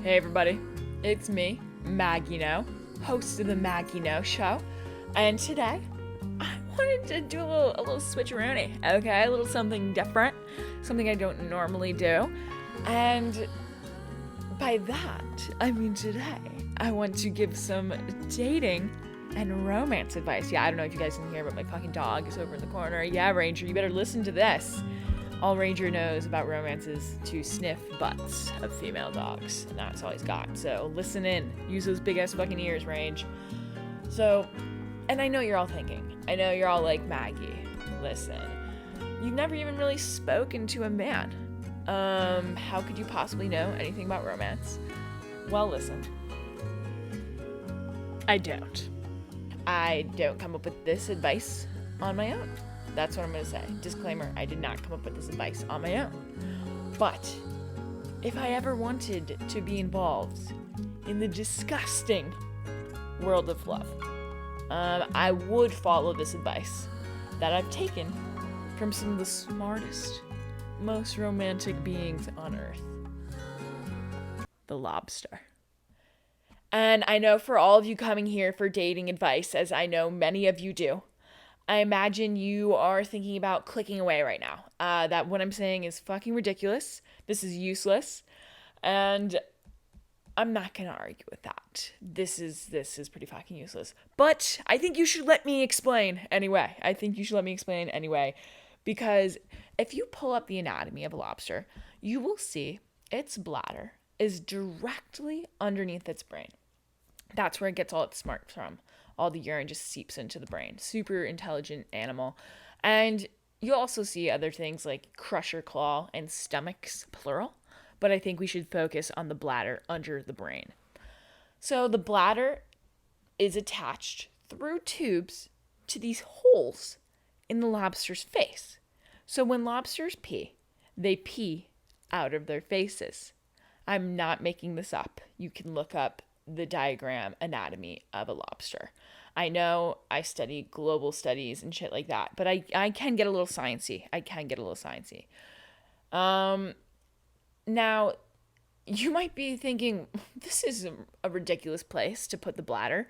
Hey everybody, it's me, Maggie, host of the Maggie Show, and today I wanted to do a little switcheroony, okay? A little something different, something I don't normally do, and by that, I mean today, I want to give some dating and romance advice. Yeah, I don't know if you guys can hear, but my fucking dog is over in the corner. Yeah, Ranger, you better listen to this. All Ranger knows about romance is to sniff butts of female dogs, and that's all he's got. So listen in. Use those big-ass fucking ears, Range. So, and I know you're all thinking. I know you're all like, Maggie, listen. You've never even really spoken to a man. How could you possibly know anything about romance? Well, listen. I don't come up with this advice on my own. That's what I'm going to say. Disclaimer, I did not come up with this advice on my own. But if I ever wanted to be involved in the disgusting world of love, I would follow this advice that I've taken from some of the smartest, most romantic beings on earth. The lobster. And I know for all of you coming here for dating advice, as I know many of you do, I imagine you are thinking about clicking away right now. That what I'm saying is fucking ridiculous. This is useless. And I'm not going to argue with that. This is pretty fucking useless. But I think you should let me explain anyway. Because if you pull up the anatomy of a lobster, you will see its bladder is directly underneath its brain. That's where it gets all its smarts from. All the urine just seeps into the brain. Super intelligent animal. And you'll also see other things like crusher claw and stomachs, plural. But I think we should focus on the bladder under the brain. So the bladder is attached through tubes to these holes in the lobster's face. So when lobsters pee, they pee out of their faces. I'm not making this up. You can look up the diagram anatomy of a lobster. I know I study global studies and shit like that, but I can get a little sciencey. Now, you might be thinking, this is a ridiculous place to put the bladder.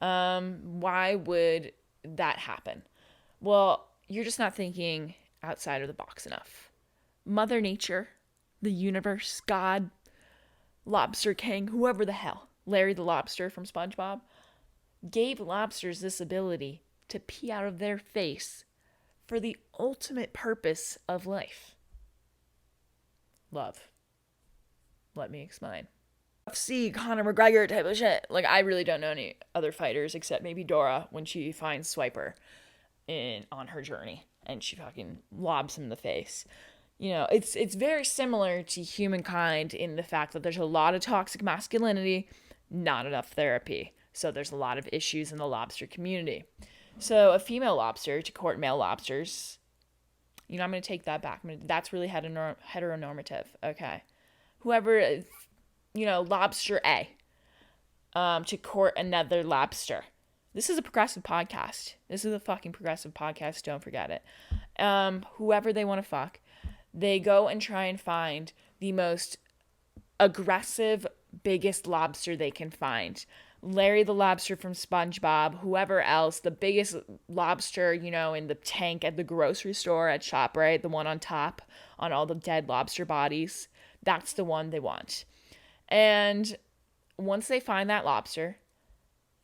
Why would that happen? Well, you're just not thinking outside of the box enough. Mother Nature, the universe, God, Lobster King, whoever the hell, Larry the Lobster from SpongeBob, gave lobsters this ability to pee out of their face for the ultimate purpose of life. Love. Let me explain. UFC, Conor McGregor type of shit. Like, I really don't know any other fighters except maybe Dora when she finds Swiper on her journey and she fucking lobs him in the face. You know, it's very similar to humankind in the fact that there's a lot of toxic masculinity, not enough therapy. So there's a lot of issues in the lobster community. So a female lobster to court male lobsters, I'm going to take that back. That's really heteronormative. Okay. Whoever, lobster A, to court another lobster. This is a progressive podcast. This is a fucking progressive podcast. Don't forget it. Whoever they want to fuck, they go and try and find the most aggressive, biggest lobster they can find. Larry the Lobster from SpongeBob, whoever else, the biggest lobster, in the tank at the grocery store at ShopRite, the one on top on all the dead lobster bodies. That's the one they want. And once they find that lobster,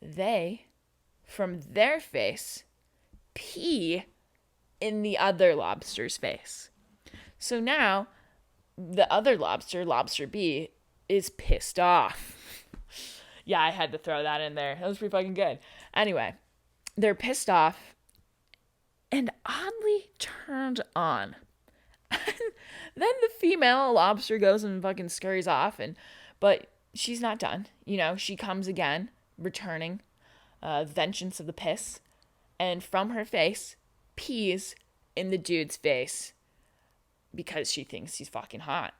they, from their face, pee in the other lobster's face. So now, the other lobster, Lobster B, is pissed off. Yeah, I had to throw that in there. That was pretty fucking good. Anyway, they're pissed off and oddly turned on. Then the female lobster goes and fucking scurries off, but she's not done. She comes again, returning, vengeance of the piss, and from her face, pees in the dude's face because she thinks he's fucking hot.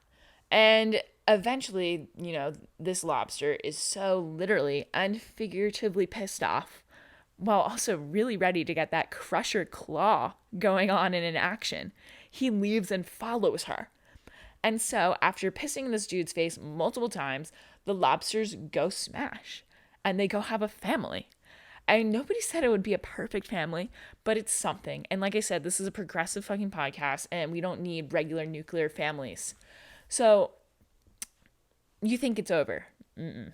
And eventually, this lobster is so literally and figuratively pissed off while also really ready to get that crusher claw going on in an action. He leaves and follows her. And so after pissing in this dude's face multiple times, the lobsters go smash and they go have a family. And nobody said it would be a perfect family, but it's something. And like I said, this is a progressive fucking podcast and we don't need regular nuclear families. So you think it's over. No.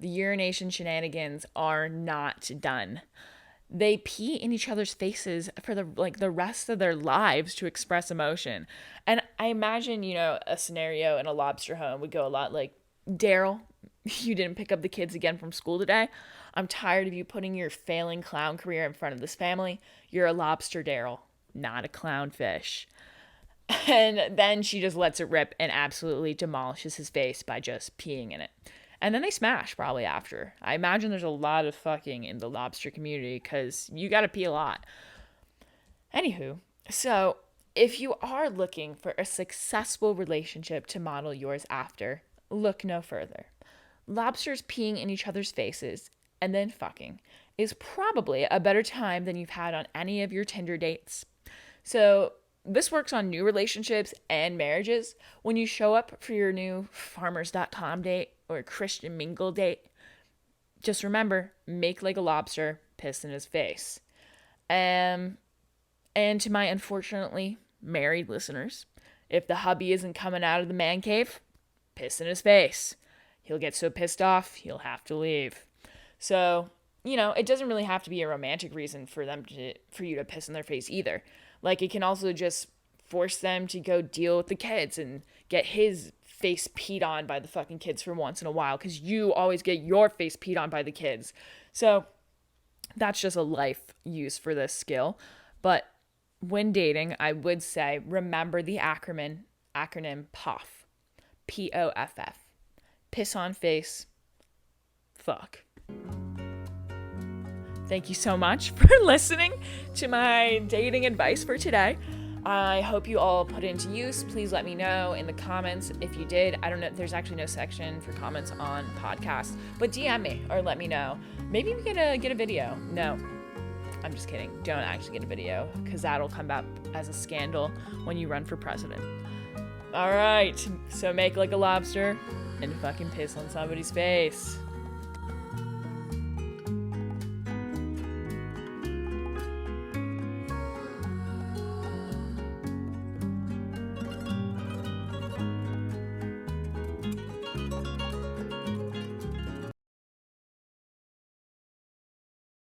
The urination shenanigans are not done. They pee in each other's faces for the rest of their lives to express emotion. And I imagine, a scenario in a lobster home would go a lot like, Daryl, you didn't pick up the kids again from school today. I'm tired of you putting your failing clown career in front of this family. You're a lobster, Daryl, not a clownfish. And then she just lets it rip and absolutely demolishes his face by just peeing in it. And then they smash probably after. I imagine there's a lot of fucking in the lobster community because you got to pee a lot. Anywho, so if you are looking for a successful relationship to model yours after, look no further. Lobsters peeing in each other's faces and then fucking is probably a better time than you've had on any of your Tinder dates. So this works on new relationships and marriages. When you show up for your new farmers.com date or Christian Mingle date, just remember, make like a lobster, piss in his face. And to my unfortunately married listeners, if the hubby isn't coming out of the man cave, piss in his face. He'll get so pissed off, he'll have to leave. So, it doesn't really have to be a romantic reason for you to piss in their face either. Like, it can also just force them to go deal with the kids and get his face peed on by the fucking kids for once in a while, because you always get your face peed on by the kids. So that's just a life use for this skill. But when dating, I would say remember the acronym POFF. POFF. Piss on face. Fuck. Thank you so much for listening to my dating advice for today. I hope you all put it into use. Please let me know in the comments if you did. I don't know. There's actually no section for comments on podcasts, but DM me or let me know. Maybe we get a video. No, I'm just kidding. Don't actually get a video because that'll come up as a scandal when you run for president. All right. So make like a lobster and fucking piss on somebody's face.